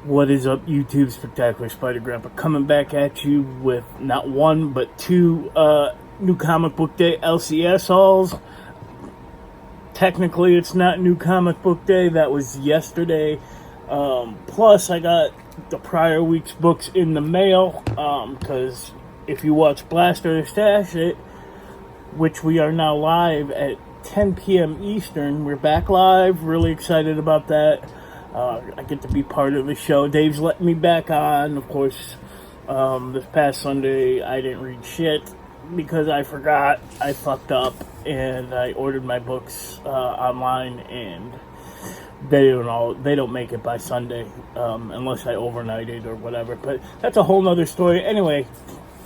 What is up, YouTube? Spectacular Spider Grandpa coming back at you with not one but two New Comic Book Day LCS hauls. Technically, it's not New Comic Book Day. That was yesterday. Plus, I got the prior week's books in the mail. Because if you watch Blaster Stash It, which we are now live at 10 p.m. Eastern, we're back live. Really excited about that. I get to be part of the show. Dave's letting me back on. Of course, this past Sunday, I didn't read shit because I forgot. I fucked up, and I ordered my books online, and they don't make it by Sunday unless I overnight it or whatever. But that's a whole nother story. Anyway,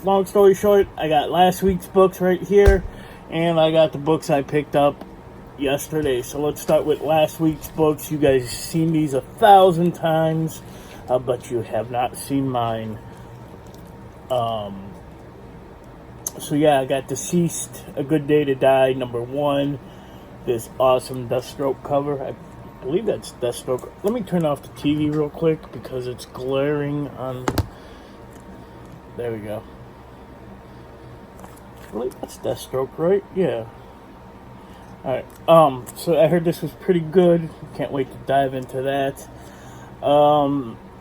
long story short, I got last week's books right here, and I got the books I picked up yesterday. So let's start with last week's books. You guys have seen these 1,000 times, but you have not seen mine. So yeah, I got Deceased, A Good Day to Die, #1. This awesome Deathstroke cover. I believe that's Deathstroke. Let me turn off the TV real quick because it's glaring on. There we go. I believe that's Deathstroke, right? Yeah. Alright, so I heard this was pretty good. Can't wait to dive into that.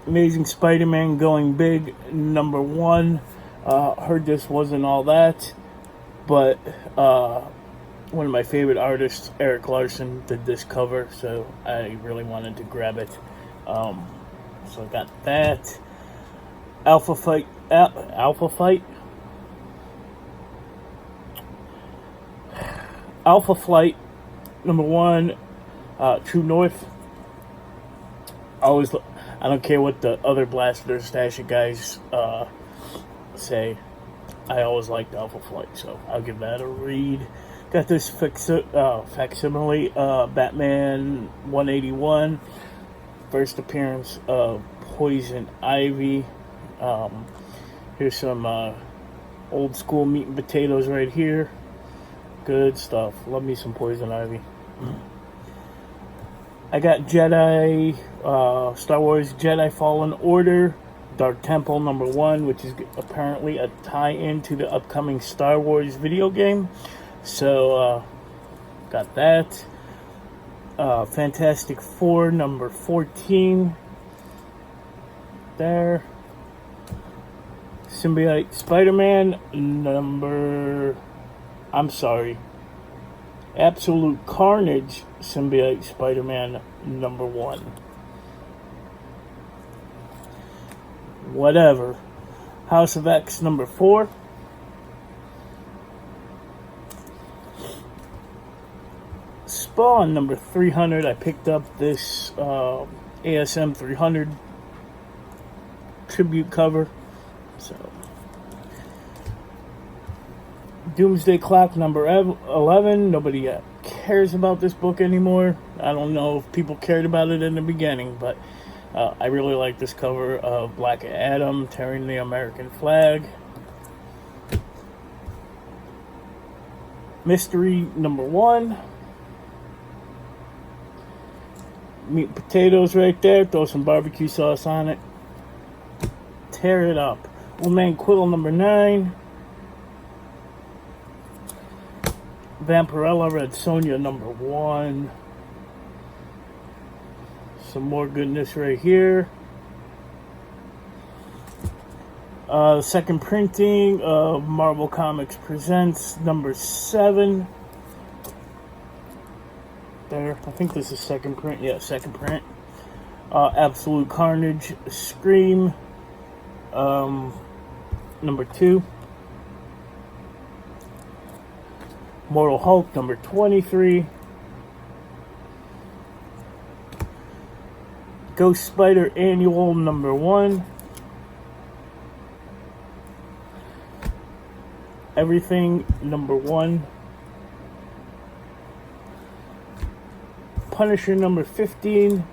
Amazing Spider-Man Going Big, #1. Heard this wasn't all that, but one of my favorite artists, Eric Larson, did this cover, so I really wanted to grab it. So I got that. Alpha Flight. Alpha Flight, #1, True North. I don't care what the other Blaster Stash It guys say. I always liked Alpha Flight, so I'll give that a read. Got this facsimile, Batman 181. First appearance of Poison Ivy. Here's some old school meat and potatoes right here. Good stuff. Love me some Poison Ivy. I got Jedi, Star Wars Jedi Fallen Order, Dark Temple #1, which is apparently a tie-in to the upcoming Star Wars video game. So, got that. Fantastic Four #14. There. Symbiote Spider-Man Absolute Carnage Symbiote Spider-Man #1. Whatever. House of X #4. Spawn #300. I picked up this ASM 300 tribute cover. So. Doomsday Clock #11. Nobody cares about this book anymore. I don't know if people cared about it in the beginning, but I really like this cover of Black Adam tearing the American flag. Mystery #1. Meat and potatoes right there. Throw some barbecue sauce on it. Tear it up. Old Man Quill #9. Vampirella Red Sonja #1. Some more goodness right here. The second printing of Marvel Comics Presents #7. There, I think this is second print. Yeah, second print. Absolute Carnage Scream #2. Mortal Hulk #23. Ghost Spider Annual #1. Everything #1. Punisher #15.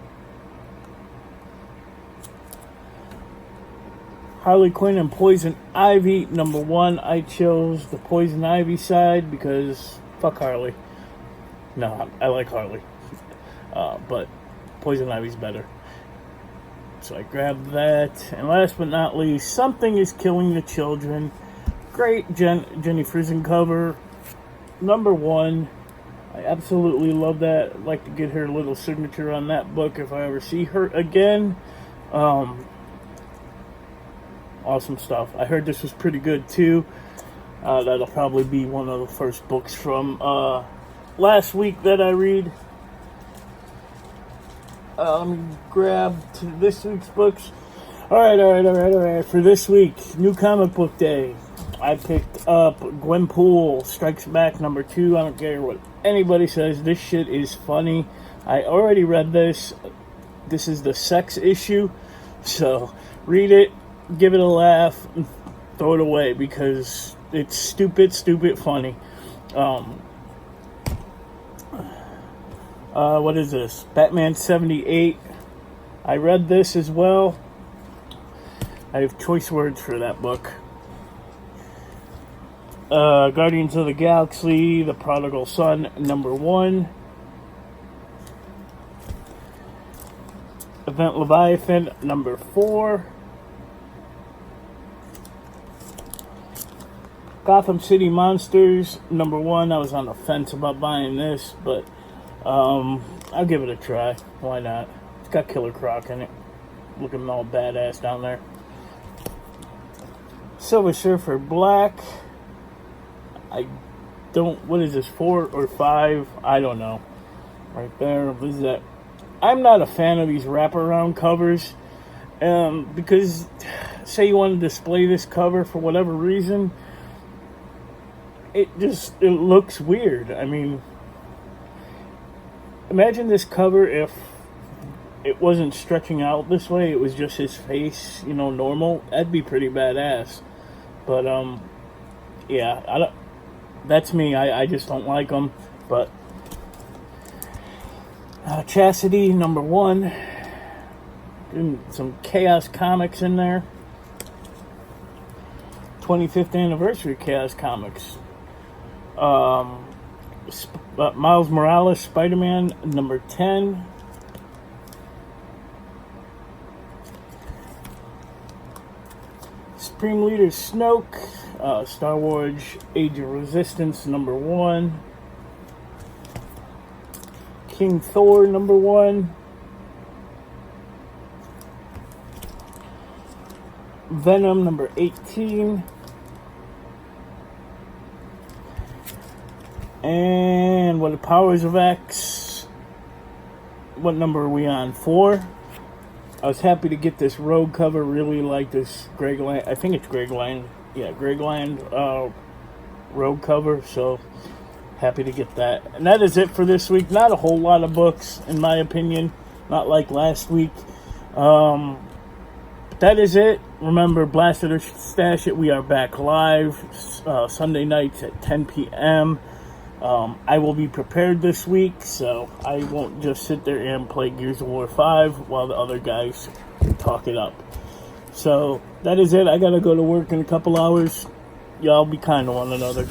Harley Quinn and Poison Ivy #1. I chose the Poison Ivy side because fuck Harley. No, I like Harley. But Poison Ivy's better. So I grabbed that. And last but not least, Something is Killing the Children. Great Jenny Frison cover. Number 1. I absolutely love that. I'd like to get her little signature on that book if I ever see her again. Awesome stuff. I heard this was pretty good too. That'll probably be one of the first books from last week that I read. Let me grab to this week's books. Alright. For this week, New Comic Book Day, I picked up Gwenpool Strikes Back number 2. I don't care what anybody says. This shit is funny. I already read this. This is the sex issue. So, read it, give it a laugh, and throw it away because it's stupid funny. What is this? Batman 78. I read this as well. I have choice words for that book. Guardians of the Galaxy, The Prodigal Son, number 1. Event Leviathan, number 4. Gotham City Monsters, number 1. I was on the fence about buying this, but I'll give it a try. Why not? It's got Killer Croc in it. Looking all badass down there. Silver Surfer Black. What is this, 4 or 5? I don't know. Right there, what is that? I'm not a fan of these wraparound covers. Because, say you want to display this cover for whatever reason, it looks weird. I mean, imagine this cover if it wasn't stretching out this way, it was just his face, normal. That'd be pretty badass. But, yeah, that's me. I just don't like them. But, Chastity, number 1. Some Chaos Comics in there. 25th anniversary Chaos Comics. Miles Morales, Spider-Man, number 10. Supreme Leader Snoke, Star Wars Age of Resistance, number 1. King Thor, number 1. Venom, number 18. And what, the Powers of X? What number are we on? 4? I was happy to get this Rogue cover. Really like this Greg Land. I think it's Greg Land. Yeah, Greg Land Rogue cover. So happy to get that. And that is it for this week. Not a whole lot of books, in my opinion. Not like last week. That is it. Remember, Blast It or Stash It. We are back live Sunday nights at 10 p.m. I will be prepared this week, so I won't just sit there and play Gears of War 5 while the other guys talk it up. So, that is it. I gotta go to work in a couple hours. Y'all be kind to one another.